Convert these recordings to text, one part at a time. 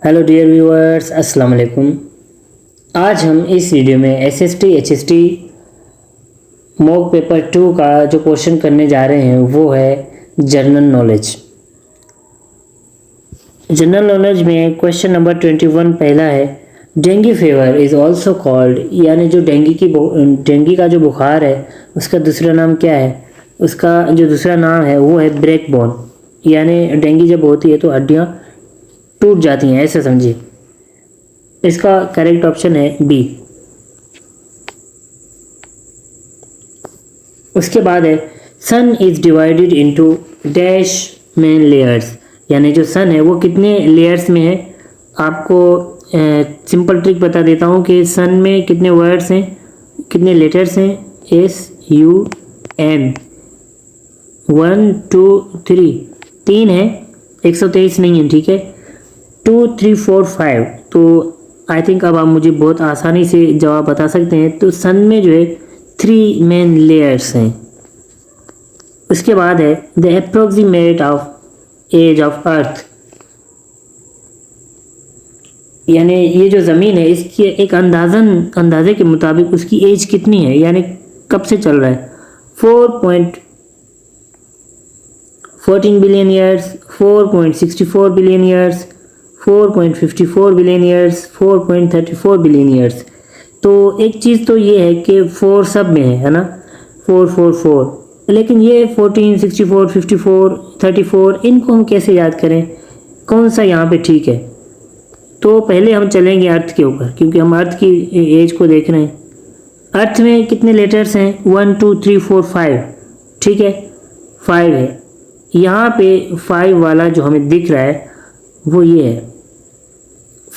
Hello dear viewers, अस्सलाम वालेकुम। आज हम इस वीडियो में एसएसटी एचएसटी मॉक पेपर 2 का जो क्वेश्चन करने जा रहे हैं वो है जनरल नॉलेज। जनरल नॉलेज में क्वेश्चन नंबर 21 पहला है, dengue fever is also called, यानी जो डेंगू का जो बुखार है उसका दूसरा नाम क्या है? उसका जो दूसरा नाम है वो है ब्रेक बोन, यानी डेंगू जब होती है तो हड्डियाँ टूट जाती हैं, ऐसे समझिए। इसका करेक्ट ऑप्शन है बी। उसके बाद है sun is divided into dash main layers, यानी जो सन है वो कितने लेयर्स में है। आपको सिंपल ट्रिक बता देता हूँ कि सन में कितने वर्ड्स हैं, कितने लेटर्स हैं। SUN 1 2 3 तीन है, 123 नहीं है, ठीक है। 2 3 4 5, तो आई थिंक अब आप मुझे बहुत आसानी से जवाब बता सकते हैं। तो सन में जो है 3 मेन लेयर्स हैं। उसके बाद है the approximate of age of earth, यानी ये जो ज़मीन है इसकी एक अंदाजे के मुताबिक उसकी एज कितनी है, यानी कब से चल रहा है। 4.14 billion years, 4.64 billion years, 4.54 billion years, 4.34 billion years. तो एक चीज़ तो ये है कि 4 सब में है ना, 4 4 4, लेकिन ये 14 64 54 34 इनको हम कैसे याद करें, कौन सा यहाँ पे ठीक है। तो पहले हम चलेंगे अर्थ के ऊपर, क्योंकि हम अर्थ की एज को देख रहे हैं। अर्थ में कितने लेटर्स हैं? 1 2 3 4 5, ठीक है, 5 है। यहाँ पे 5 वाला जो हमें दिख रहा है वो ये है,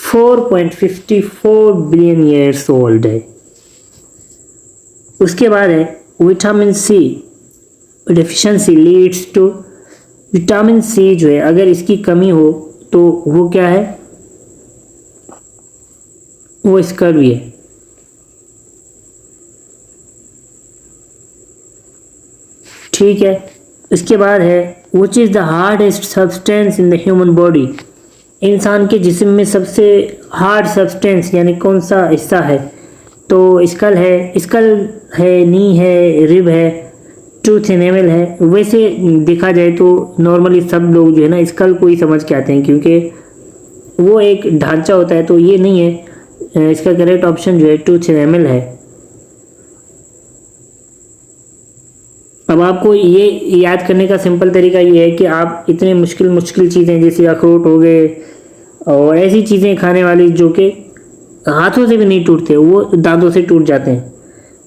4.54 बिलियन ईयर्स ओल्ड है। उसके बाद है vitamin C deficiency leads to, vitamin C जो है अगर इसकी कमी हो तो वो क्या है, वो स्कर्वी है। ठीक है। इसके बाद है which is the hardest substance in the human body, इंसान के जिस्म में सबसे हार्ड सब्सटेंस यानी कौन सा हिस्सा है। तो स्कल है, नी है, रिब है, टूथ एनेमल है। वैसे देखा जाए तो नॉर्मली सब लोग जो है ना स्कल को ही समझ के आते हैं, क्योंकि वो एक ढांचा होता है, तो ये नहीं है। इसका करेक्ट ऑप्शन जो है टूथ एनेमल है। अब आपको ये याद करने का सिंपल तरीका ये है कि आप इतने मुश्किल चीज़ें जैसे अखरोट हो गए और ऐसी चीज़ें खाने वाली जो कि हाथों से भी नहीं टूटते, वो दांतों से टूट जाते हैं।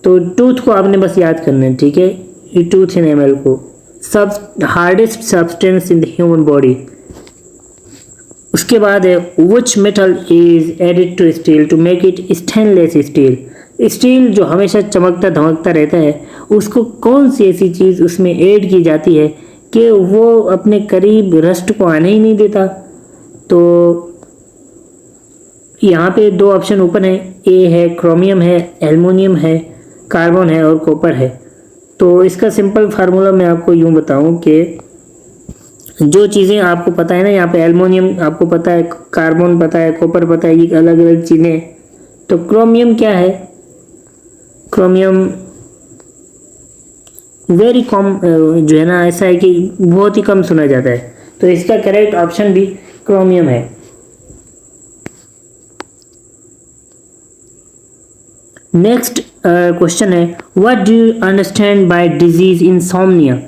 तो टूथ को आपने बस याद करना है, ठीक है, ये टूथ एनेमल को, सब hardest substance in the human body. उसके बाद है which metal is added to steel to make it stainless steel, steel जो हमेशा चमकता धमकता रहता है उसको कौन सी ऐसी चीज़ उसमें ऐड की जाती है कि वो अपने करीब रस्ट को आने ही नहीं देता। तो यहाँ पे 2 ऑप्शन ओपन है, ए है क्रोमियम है, एल्युमिनियम है, कार्बन है और कॉपर है। तो इसका सिंपल फार्मूला मैं आपको यूँ बताऊँ कि जो चीज़ें आपको पता है ना, यहाँ पे एल्युमिनियम आपको पता है, कार्बन पता है, कॉपर पता है, ये अलग अलग चीज़ें। तो क्रोमियम क्या है? क्रोमियम वेरी कम जो है ना, ऐसा है कि बहुत ही कम सुना जाता है। तो इसका करेक्ट ऑप्शन भी क्रोमियम है। नेक्स्ट क्वेश्चन है what do you understand by disease insomnia,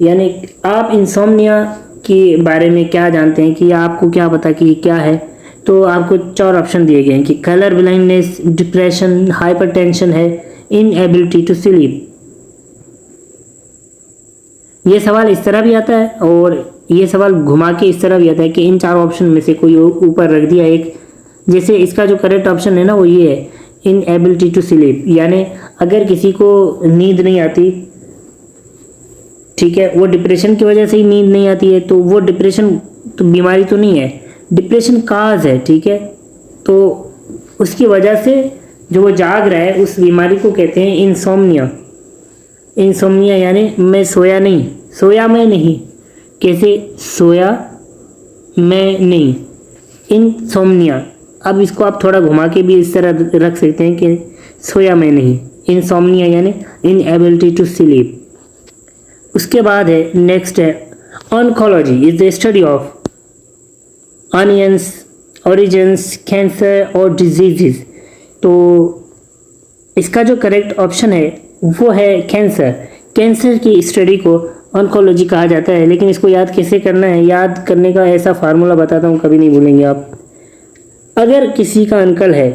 यानी आप इंसोम्निया के बारे में क्या जानते हैं, कि आपको क्या पता कि क्या है। तो आपको 4 ऑप्शन दिए गए हैं कि कलर ब्लाइंडनेस, डिप्रेशन, हाइपरटेंशन है, इनएबिलिटी टू स्लीप। ये सवाल इस तरह भी आता है और ये सवाल घुमा के इस तरह भी आता है कि इन 4 ऑप्शन में से कोई ऊपर रख दिया एक। जैसे इसका जो करेक्ट ऑप्शन है ना वो ये है इनएबिलिटी टू स्लीप, यानी अगर किसी को नींद नहीं आती, ठीक है, वो डिप्रेशन की वजह से ही नींद नहीं आती है, तो वो डिप्रेशन तो बीमारी तो नहीं है, डिप्रेशन काज है, ठीक है। तो उसकी वजह से जो वो जाग रहा है उस बीमारी को कहते हैं इंसोम्निया। इंसोम्निया यानी मैं सोया मैं नहीं, कैसे सोया मैं नहीं, इंसोम्निया, अब इसको आप थोड़ा घुमा के भी इस तरह रख सकते हैं कि सोया मैं नहीं, इंसोम्निया यानी इनएबिलिटी टू स्लीप। उसके बाद है नेक्स्ट है oncology is the study of onions origins cancer और डिजीजेस। तो इसका जो करेक्ट ऑप्शन है वो है कैंसर। कैंसर की स्टडी को ऑन्कोलॉजी कहा जाता है। लेकिन इसको याद कैसे करना है, याद करने का ऐसा फार्मूला बताता हूँ, कभी नहीं भूलेंगे आप। अगर किसी का अंकल है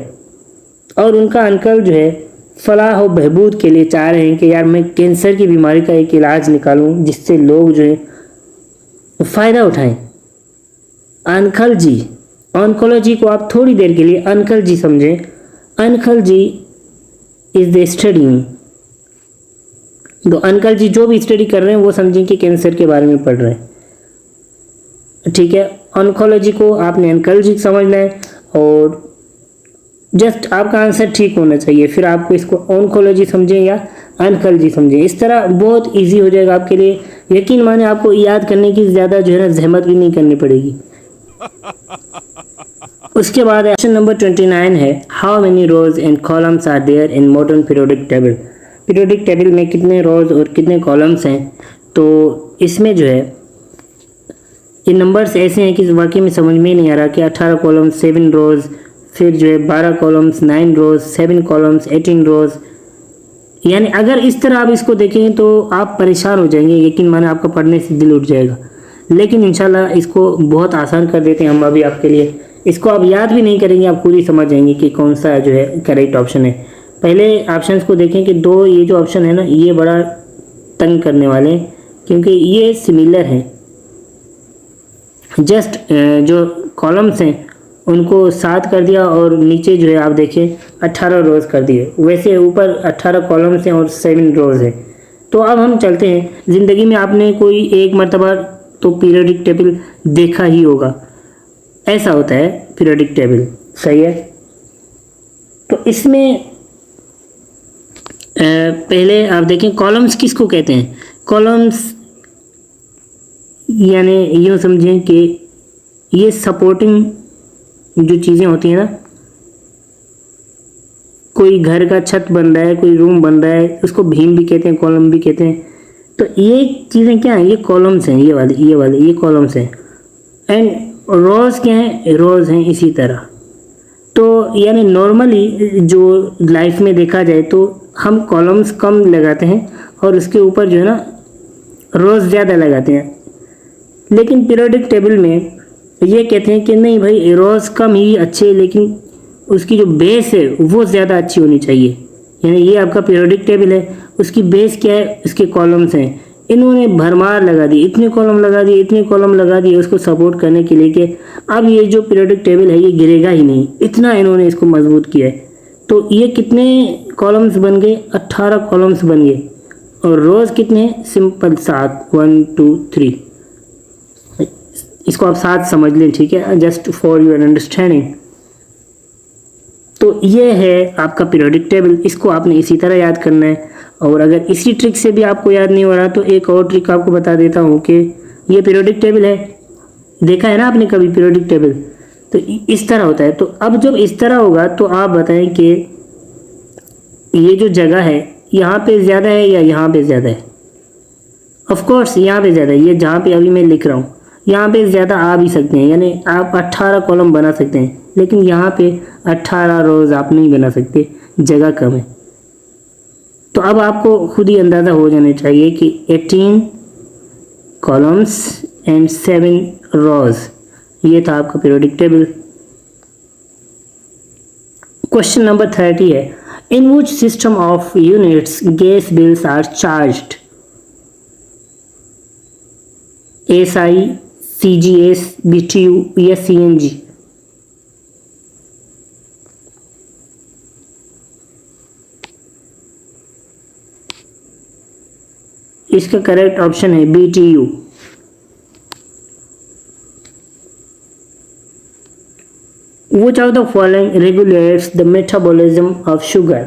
और उनका अंकल जो है फलाह व बहबूद के लिए चाह रहे हैं कि यार मैं कैंसर की बीमारी का एक इलाज निकालूं जिससे लोग जो है फ़ायदा उठाएं, अंकल जी, ऑन्कोलॉजी को आप थोड़ी देर के लिए अंकल जी समझें। Oncology is the study, तो अंकल जी जो भी स्टडी कर रहे हैं वो समझें कि कैंसर के बारे में पढ़ रहे हैं, ठीक है। ऑन्कोलॉजी को आपने अंकल जी समझना है और जस्ट आपका आंसर ठीक होना चाहिए, फिर आपको इसको ऑन्कोलॉजी समझें या अंकल जी समझें, इस तरह बहुत इजी हो जाएगा आपके लिए। यकीन माने आपको याद करने की ज़्यादा जो है ना जहमत भी नहीं करनी पड़ेगी। उसके बाद क्वेश्चन नंबर 29 है how many rows and columns are there in modern periodic table. Periodic table में कितने रोज और कितने कॉलम्स हैं। तो इसमें जो है ये नंबर्स ऐसे हैं कि वाकई में समझ में नहीं आ रहा कि 18 कॉलम्स 7 रोज, फिर जो है 12 कॉलम्स 9 रोज, 7 कॉलम्स 18 रोज। यानी अगर इस तरह आप इसको देखें तो आप परेशान हो जाएंगे, यकीन माने आपका पढ़ने से दिल उठ जाएगा। लेकिन इंशाल्लाह इसको बहुत आसान कर देते हैं हम अभी आपके लिए। इसको आप याद भी नहीं करेंगे, आप पूरी समझ जाएंगे कि कौन सा जो है करेक्ट ऑप्शन है। पहले ऑप्शंस को देखें कि दो ये जो ऑप्शन है ना ये बड़ा तंग करने वाले हैं क्योंकि ये सिमिलर हैं। जस्ट जो कॉलम्स हैं उनको 7 कर दिया और नीचे जो है आप देखें 18 रोज कर दिए। वैसे ऊपर 18 कॉलम्स हैं और 7 रोज हैं। तो अब हम चलते हैं, ज़िंदगी में आपने कोई एक मरतबा तो पीरियोडिक टेबल देखा ही होगा, ऐसा होता है पीरियोडिक टेबल, सही है। तो इसमें पहले आप देखें कॉलम्स किसको कहते हैं। कॉलम्स यानी यूँ समझें कि ये सपोर्टिंग जो चीज़ें होती हैं ना, कोई घर का छत बन रहा है, कोई रूम बन रहा है, उसको भीम भी कहते हैं, कॉलम भी कहते हैं। तो ये चीज़ें क्या हैं, ये कॉलम्स हैं, ये वाले ये कॉलम्स हैं। एंड रोज़ क्या हैं, रोज़ हैं इसी तरह। तो यानी नॉर्मली जो लाइफ में देखा जाए तो हम कॉलम्स कम लगाते हैं और उसके ऊपर जो है ना रोज़ ज़्यादा लगाते हैं। लेकिन पीरियोडिक टेबल में ये कहते हैं कि नहीं भाई रोज़ कम ही अच्छे, लेकिन उसकी जो बेस है वो ज़्यादा अच्छी होनी चाहिए। यानी ये आपका पीरियोडिक टेबल है, उसकी बेस क्या है, उसके कॉलम्स हैं। इन्होंने भरमार लगा दी, इतने कॉलम लगा दिए, इतने कॉलम लगा दिए उसको सपोर्ट करने के लिए कि अब ये जो पीरियोडिक टेबल है ये गिरेगा ही नहीं, इतना इन्होंने इसको मजबूत किया है। तो ये कितने कॉलम्स बन गए, 18 कॉलम्स बन गए। और रोज़ कितने, सिंपल 7, 1 2 3। इसको आप 7 समझ लें, ठीक है, जस्ट फॉर योर अंडरस्टैंडिंग। तो ये है आपका पीरियोडिक टेबल, इसको आपने इसी तरह याद करना है। और अगर इसी ट्रिक से भी आपको याद नहीं हो रहा तो एक और ट्रिक आपको बता देता हूँ कि ये पीरियोडिक टेबल है, देखा है ना आपने कभी पीरियोडिक टेबल, तो इस तरह होता है। तो अब जब इस तरह होगा तो आप बताएं कि ये जो जगह है यहाँ पे ज़्यादा है या यहाँ पे ज़्यादा है। ऑफ कोर्स यहाँ पे ज़्यादा है, ये जहाँ पे अभी मैं लिख रहा हूँ यहाँ पे ज़्यादा आ भी सकते हैं, यानी आप 18 कॉलम बना सकते हैं। लेकिन यहाँ पे 18 रोज़ आप नहीं बना सकते, जगह कम है। तो अब आपको खुद ही अंदाज़ा हो जाना चाहिए कि 18 कॉलम्स एंड 7 रोज़, ये था आपका पीरियोडिक टेबल। क्वेश्चन नंबर 30 है in which system of units gas bills are charged. SI, CGS, BTU या CNG। इसका करेक्ट ऑप्शन है BTU। Which of the following regulates the metabolism of sugar?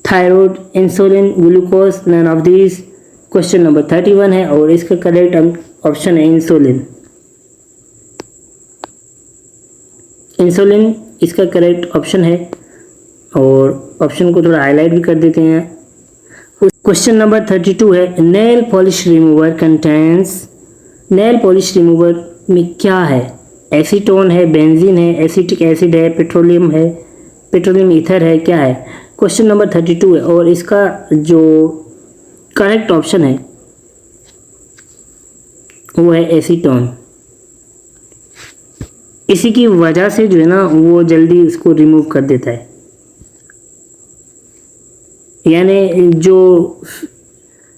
Thyroid, insulin, glucose, none of these। Question number 31 है और इसका correct option है insulin. Insulin इसका correct option है, और ऑप्शन को थोड़ा हाईलाइट भी कर देते हैं। क्वेश्चन नंबर 32 है, nail polish remover contains, nail polish remover में क्या है? एसीटोन है, बेंजीन है, एसिटिक एसिड है, पेट्रोलियम ईथर है, क्या है? क्वेश्चन नंबर 32 है, और इसका जो करेक्ट ऑप्शन है वो है एसीटोन। इसी की वजह से जो है ना वो जल्दी इसको रिमूव कर देता है, यानी जो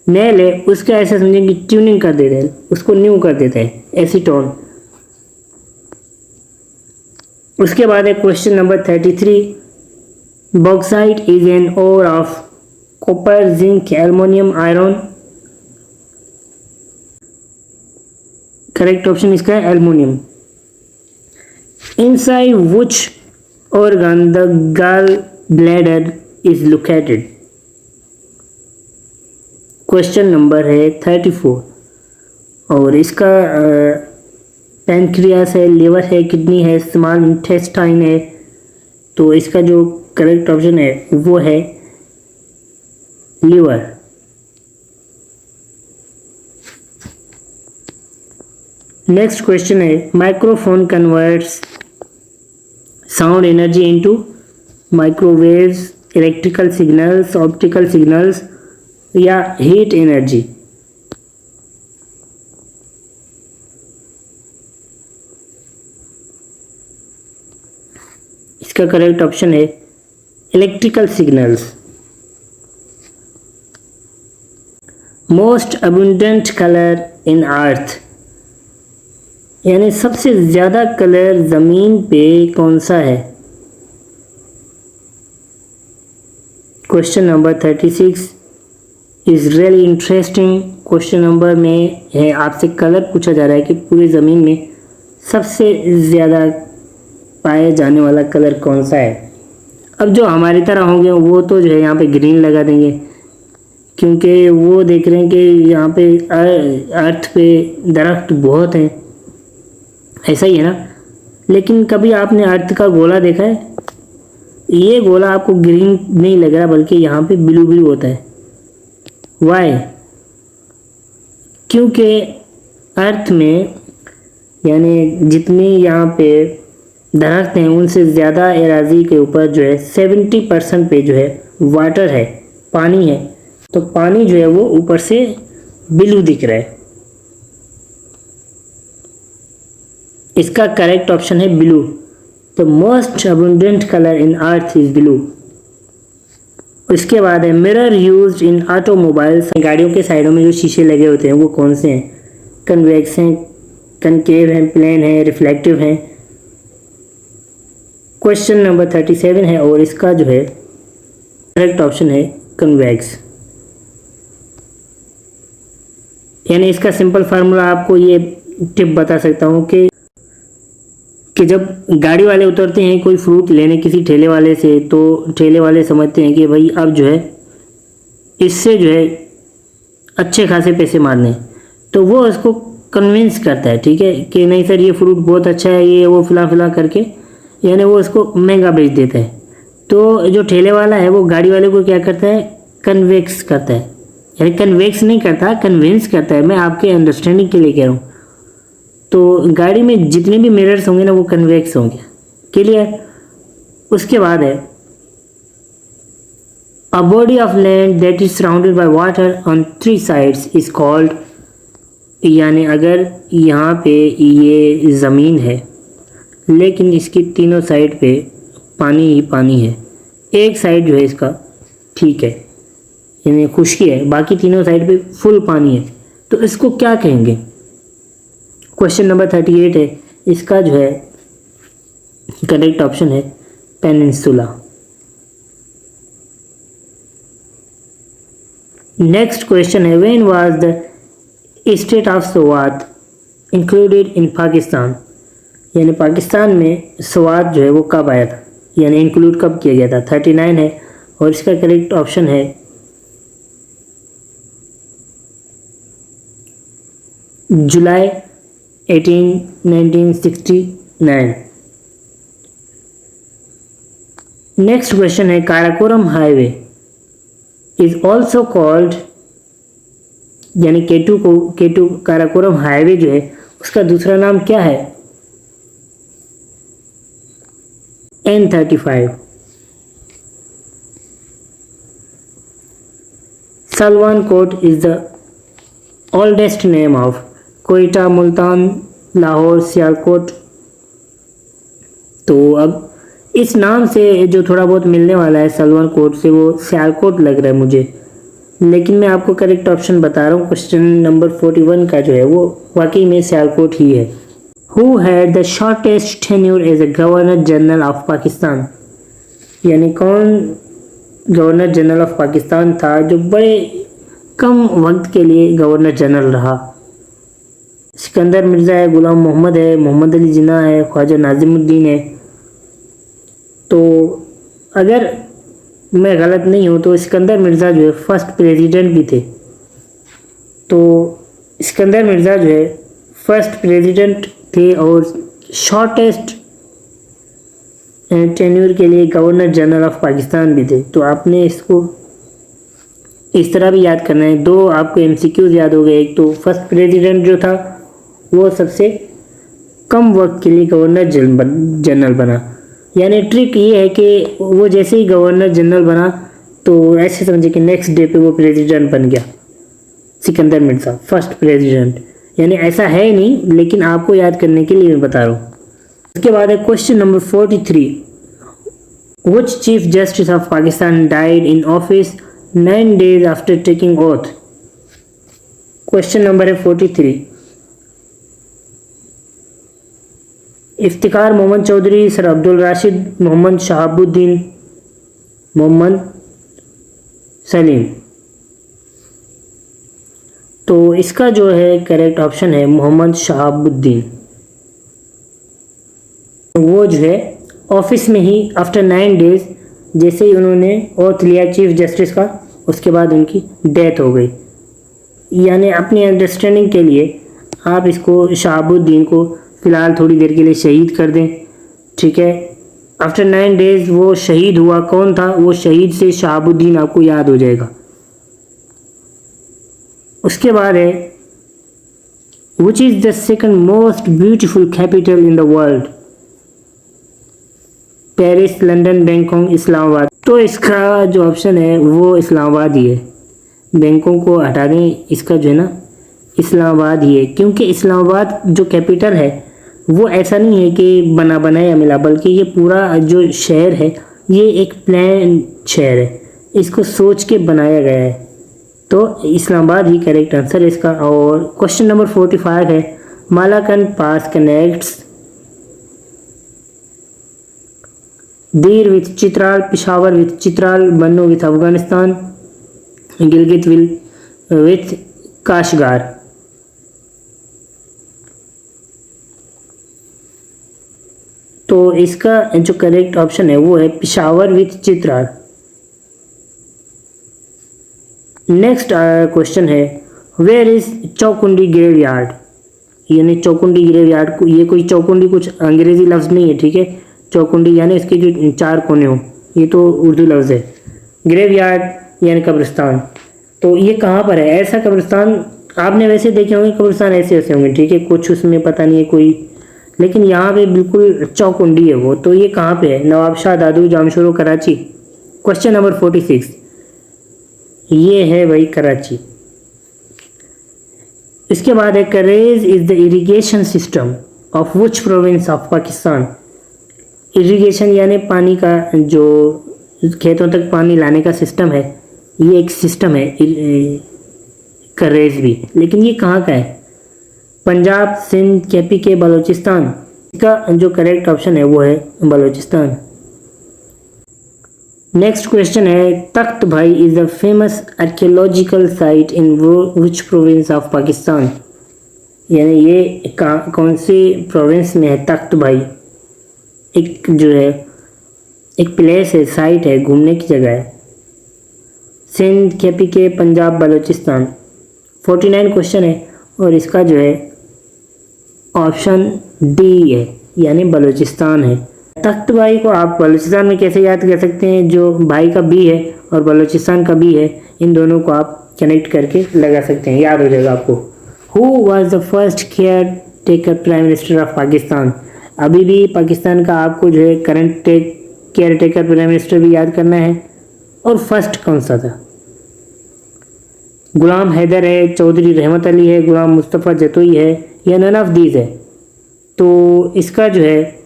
नेल है उसका ऐसा समझें कि ट्यूनिंग कर देता है, उसको न्यू कर देता है एसीटोन। उसके बाद है question number 33, bauxite is an ore of copper, zinc, aluminium, iron. Correct option इसका है aluminium. Inside which organ the gallbladder is located? Question number है 34, और इसका पैनक्रियास है, लिवर है, किडनी है, स्मॉल इंटेस्टाइन है। तो इसका जो करेक्ट ऑप्शन है वो है लिवर। नेक्स्ट क्वेश्चन है, microphone converts sound energy into microwaves, electrical signals, optical signals या हीट एनर्जी। इसका करेक्ट ऑप्शन है electrical signals. Most abundant colour in earth, यानी सबसे ज़्यादा कलर ज़मीन पे कौन सा है? Question number 36 is really interesting. Question number में है आपसे कलर पूछा जा रहा है कि पूरी ज़मीन में सबसे ज़्यादा पाए जाने वाला कलर कौन सा है। अब जो हमारी तरह होंगे वो तो जो है यहाँ पे ग्रीन लगा देंगे, क्योंकि वो देख रहे हैं कि यहाँ पे अर्थ पे दरख्त बहुत हैं, ऐसा ही है ना। लेकिन कभी आपने अर्थ का गोला देखा है? ये गोला आपको ग्रीन नहीं लग रहा, बल्कि यहाँ पे ब्लू ब्लू होता है। वाई? क्योंकि अर्थ में यानी जितनी यहाँ पे दरख्त हैं उनसे ज़्यादा एराजी के ऊपर जो है 70% पे जो है वाटर है, पानी है। तो पानी जो है वो ऊपर से ब्लू दिख रहा है। इसका करेक्ट ऑप्शन है ब्लू। तो most abundant colour in earth is blue. उसके बाद है मिरर यूज्ड इन ऑटोमोबाइल्स, गाड़ियों के साइडों में जो शीशे लगे होते हैं वो कौन से हैं? कन्वेक्स हैं, कनकेव हैं, प्लेन हैं, रिफ्लेक्टिव हैं। क्वेश्चन नंबर 37 है, और इसका जो है करेक्ट ऑप्शन है कन्वेक्स। यानी इसका सिंपल फार्मूला आपको ये टिप बता सकता हूँ कि जब गाड़ी वाले उतरते हैं कोई फ्रूट लेने किसी ठेले वाले से, तो ठेले वाले समझते हैं कि भाई अब जो है इससे जो है अच्छे खासे पैसे मारने, तो वो उसको कन्विंस करता है, ठीक है, कि नहीं सर ये फ्रूट बहुत अच्छा है, ये वो फिला फिला करके, यानी वो उसको महंगा बेच देता है। तो जो ठेले वाला है वो गाड़ी वाले को क्या करता है? कन्वेक्स करता है, यानी कन्वेक्स नहीं करता, कन्विंस करता है। मैं आपके अंडरस्टैंडिंग के लिए कह रहा हूँ। तो गाड़ी में जितने भी मिरर्स होंगे ना वो कन्वेक्स होंगे। क्लियर? उसके बाद है a body of land that is surrounded by water on 3 sides is called, यानी अगर यहाँ पे ये ज़मीन है लेकिन इसकी तीनों साइड पे पानी ही पानी है, एक साइड जो है इसका ठीक है यानी खुश्की है, बाकी तीनों साइड पे फुल पानी है, तो इसको क्या कहेंगे? क्वेश्चन नंबर 38 है, इसका जो है करेक्ट ऑप्शन है पेनिनसुला। नेक्स्ट क्वेश्चन है, when was the state of Swat included in Pakistan, यानी पाकिस्तान में स्वात जो है वो कब आया था, यानी इंक्लूड कब किया गया था? 39 है, और इसका करेक्ट ऑप्शन है जुलाई 1969। नेक्स्ट क्वेश्चन है Karakoram highway is also called, यानी केटू काराकोरम हाईवे जो है उसका दूसरा नाम क्या है? N35। Salwan Kot is the oldest name of Quetta, Multan, Lahore, Sialkot. तो अब इस नाम से जो थोड़ा बहुत मिलने वाला है सलवान कोट से, वो सियालकोट लग रहा है मुझे, लेकिन मैं आपको करेक्ट ऑप्शन बता रहा हूँ। क्वेश्चन नंबर 41 का जो है वो वाकई में सियालकोट ही है। Who had the shortest tenure as a governor general of Pakistan, यानी कौन गवर्नर जनरल ऑफ पाकिस्तान था जो बड़े कम वक्त के लिए गवर्नर जनरल रहा? सिकंदर मिर्ज़ा है, गुलाम मोहम्मद है, मोहम्मद अली जिन्ना है, ख्वाजा नाजिमुद्दीन है। तो अगर मैं गलत नहीं हूँ तो सिकंदर मिर्ज़ा जो है फर्स्ट प्रेसिडेंट भी थे। तो सिकंदर मिर्ज़ा जो है फर्स्ट प्रेसिडेंट थे और शॉर्टेस्ट टेन्योर के लिए गवर्नर जनरल ऑफ पाकिस्तान भी थे। तो आपने इसको इस तरह भी याद करना है। दो आपको एमसीक्यूज याद हो गए। एक तो फर्स्ट प्रेसिडेंट जो था वो सबसे कम वक्त के लिए गवर्नर जनरल बना, यानी ट्रिक ये है कि वो जैसे ही गवर्नर जनरल बना तो ऐसे समझे कि नेक्स्ट डे पे वो प्रेसिडेंट बन गया। सिकंदर मिर्ज़ा फर्स्ट प्रेसिडेंट, यानी ऐसा है नहीं, लेकिन आपको याद करने के लिए मैं बता रहा हूँ। उसके बाद है question number 43, which chief justice of Pakistan died in office 9 days after taking oath? Question number है 43। इफ्तिकार मोहम्मद चौधरी, सर अब्दुल राशिद, मोहम्मद शहाबुद्दीन, मोहम्मद सलीम। तो इसका जो है करेक्ट ऑप्शन है मोहम्मद शहाबुद्दीन। वो जो है ऑफिस में ही आफ्टर 9 days जैसे ही उन्होंने ओथ लिया चीफ जस्टिस का, उसके बाद उनकी डेथ हो गई। यानी अपनी अंडरस्टैंडिंग के लिए आप इसको शहाबुद्दीन को फ़िलहाल थोड़ी देर के लिए शहीद कर दें, ठीक है। आफ्टर 9 days वो शहीद हुआ। कौन था वो शहीद? से शहाबुद्दीन आपको याद हो जाएगा। उसके बाद है which is the second most beautiful capital in the world? Paris, London, Bangkok, Islamabad. तो इसका जो ऑप्शन है वो इस्लामाबाद ही है। बैंकॉक को हटा दें, इसका जो है ना इस्लामाबाद ही है, क्योंकि इस्लामाबाद जो कैपिटल है वो ऐसा नहीं है कि बना बनाया मिला, बल्कि ये पूरा जो शहर है ये एक प्लान शहर है, इसको सोच के बनाया गया है। तो इस्लामाबाद ही करेक्ट आंसर है इसका। और क्वेश्चन नंबर 45 है Malakand pass connects Dir with Chitral, Peshawar with Chitral, Bannu with Afghanistan, Gilgit with Kashgar. तो इसका जो करेक्ट ऑप्शन है वो है Peshawar with Chitral. Next question है वेयर इज चौकुंडी ग्रेवयार्ड? यानी चौकुंडी ग्रेवयार्ड को, ये कोई चौकुंडी कुछ अंग्रेजी लफ्ज़ नहीं है, ठीक है। चौकुंडी यानी इसके जो 4 कोने हो, ये तो उर्दू लफ्ज़ है। ग्रेवयार्ड यानी कब्रिस्तान। तो ये कहाँ पर है? ऐसा कब्रिस्तान आपने वैसे देखे होंगे, कब्रिस्तान ऐसे ऐसे होंगे, ठीक है, कुछ उसमें पता नहीं है कोई, लेकिन यहाँ पे बिल्कुल चौकुंडी है वो। तो ये कहाँ पे है? नवाबशाह, दादू, जामशोरो, कराची। क्वेश्चन नंबर 46 ये है भाई कराची। इसके बाद है courage is the irrigation system of which province of Pakistan? Irrigation यानी पानी का, जो खेतों तक पानी लाने का सिस्टम है, ये एक सिस्टम है करेज भी, लेकिन ये कहाँ का है? पंजाब, सिंध, KPK, बलूचिस्तान। इसका जो करेक्ट ऑप्शन है वो है बलूचिस्तान। नेक्स्ट क्वेश्चन है तख्त भाई is the famous archaeological site in which province of Pakistan? यानी ये कौन सी प्रोविंस में है तख्त भाई? एक जो है एक प्लेस है, साइट है, घूमने की जगह है। सिंध, KPK, पंजाब, बलूचिस्तान। 49 क्वेश्चन है और इसका जो है ऑप्शन डी है, यानी बलूचिस्तान है। तख्त भाई को आप बलूचिस्तान में कैसे याद कर सकते हैं, जो भाई का बी है और बलूचिस्तान का बी है, इन दोनों को आप कनेक्ट करके लगा सकते हैं, याद हो जाएगा आपको। Who was the first care taker prime minister of Pakistan. अभी भी पाकिस्तान का आपको जो है current care taker prime minister भी याद करना है, और फर्स्ट कौन सा था। गुलाम हैदर है, चौधरी रहमत अली है, गुलाम मुस्तफ़ा जतोई है, या नन ऑफ दीज है। तो इसका जो है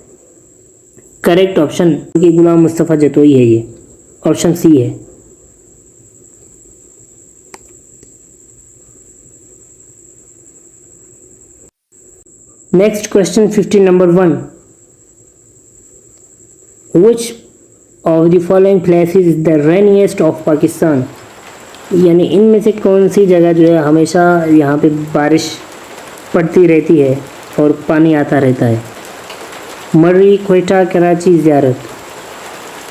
करेक्ट ऑप्शन कि गुलाम मुस्तफ़ा जतोई है, ये ऑप्शन सी है। Next question 15 number 1, which of the following places is the rainiest of Pakistan. यानी इनमें से कौन सी जगह जो है हमेशा यहाँ पे बारिश पड़ती रहती है और पानी आता रहता है। मर्री, क्वेटा, कराची, ज़ियारत।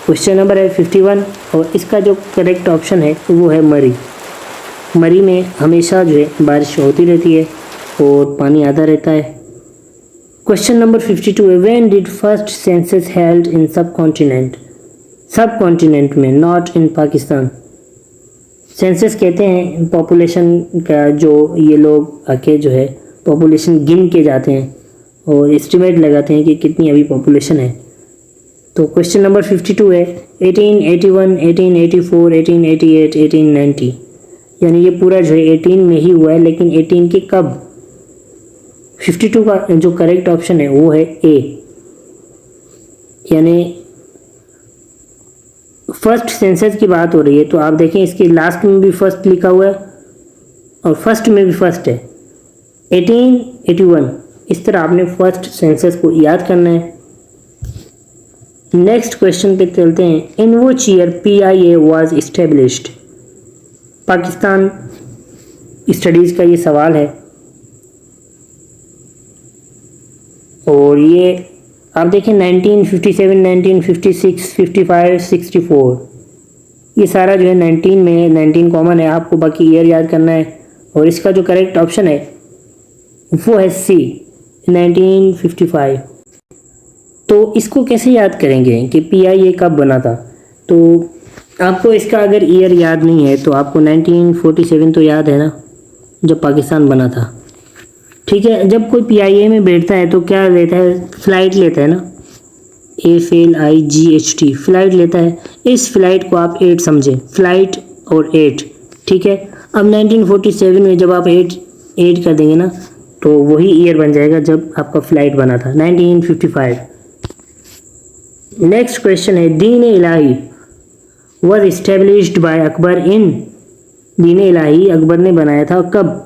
क्वेश्चन नंबर है 51 और इसका जो करेक्ट ऑप्शन है वो है मरी। मरी में हमेशा जो है बारिश होती रहती है और पानी आता रहता है। क्वेश्चन नंबर 52 है, when did first census held in सब कॉन्टिनेंट में, नॉट इन पाकिस्तान। सेंसस कहते हैं पॉपुलेशन का, जो ये लोग आके जो है पॉपुलेशन गिन के जाते हैं और एस्टिमेट लगाते हैं कि कितनी अभी पॉपुलेशन है। तो क्वेश्चन नंबर 52 है 1881, 1884, 1888, 1890। यानी ये पूरा जो है 18 में ही हुआ है, लेकिन 18 के कब। 52 का जो करेक्ट ऑप्शन है वो है ए, यानी फर्स्ट सेंसस की बात हो रही है। तो आप देखें इसके लास्ट में भी फर्स्ट लिखा हुआ है और फर्स्ट में भी फर्स्ट है, 1881। इस तरह आपने फर्स्ट सेंसस को याद करना है। नेक्स्ट क्वेश्चन पे चलते हैं, in which year PIA was established. Pakistan studies का ये सवाल है और ये आप देखें 1957, 1956, 55, 64, ये सारा जो है 19 में है, 19 कॉमन है, आपको बाकी ईयर याद करना है। और इसका जो करेक्ट ऑप्शन है वो है सी, 1955। तो इसको कैसे याद करेंगे कि PIA कब बना था। तो आपको इसका अगर ईयर याद नहीं है तो आपको 1947 तो याद है ना, जब पाकिस्तान बना था। ठीक है, जब कोई PIA में बैठता है तो क्या लेता है, फ्लाइट लेता है ना, FLIGHT, फ्लाइट लेता है। इस फ्लाइट को आप 8 समझें, फ्लाइट और 8। ठीक है, अब 1947 में जब आप 8 कर देंगे ना तो वही ईयर बन जाएगा जब आपका फ्लाइट बना था, 1955। नेक्स्ट क्वेश्चन है, दीन इलाही वॉज इस्टेब्लिश्ड बाय अकबर इन। दीन इलाही अकबर ने बनाया था कब।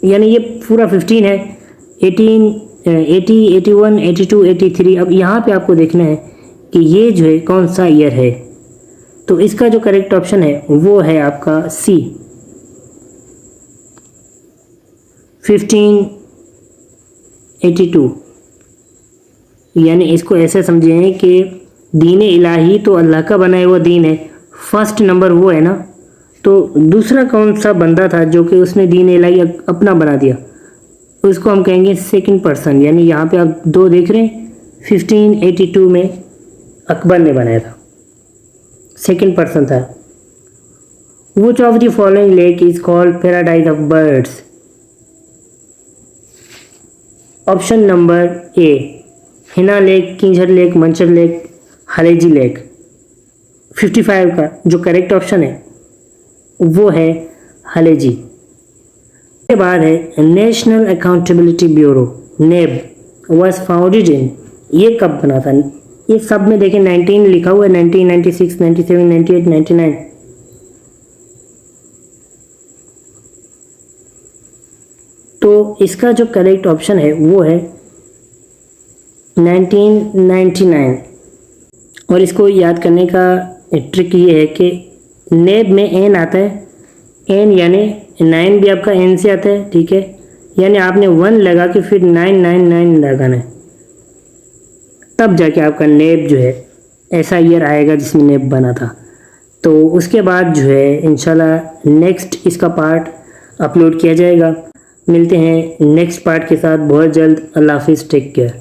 यानी ये पूरा 15 है, 18, 80, 81, 82, 83। अब यहाँ पे आपको देखना है कि ये जो है कौन सा ईयर है। तो इसका जो करेक्ट ऑप्शन है वो है आपका सी, 1582। यानी इसको ऐसे समझें कि दीन इलाही तो अल्लाह का बनाया हुआ दीन है, फर्स्ट नंबर वो है ना। तो दूसरा कौन सा बंदा था जो कि उसने दीन इलाही अपना बना दिया, उसको हम कहेंगे सेकंड पर्सन। यानी यहाँ पे आप 2 देख रहे हैं, 1582 में अकबर ने बनाया था, सेकंड पर्सन था। Which of the following lake is called paradise of birds. Option number A, Hina lake, Kinjhar lake, Manchar lake, Haleji lake. 55 का जो करेक्ट ऑप्शन है वो है हलेजी। के बाद है नेशनल अकाउंटेबिलिटी ब्यूरो, नेब वाज फाउंडेड इन। ये कब बना था। ये सब में देखें 19 लिखा हुआ है, 1996, 97, 98, 99। तो इसका जो करेक्ट ऑप्शन है वो है 1999। और इसको याद करने का ट्रिक ये है कि नेब में एन आता है, एन यानी 9 भी आपका एन से आता है। ठीक है, यानी आपने 1 लगा के फिर 999 लगाना है, तब जाके आपका नेब जो है ऐसा ईयर आएगा जिसमें नेब बना था। तो उसके बाद जो है इंशाल्लाह नेक्स्ट इसका पार्ट अपलोड किया जाएगा। मिलते हैं नेक्स्ट पार्ट के साथ बहुत जल्द। अल्लाह हाफिज़, टेक केयर।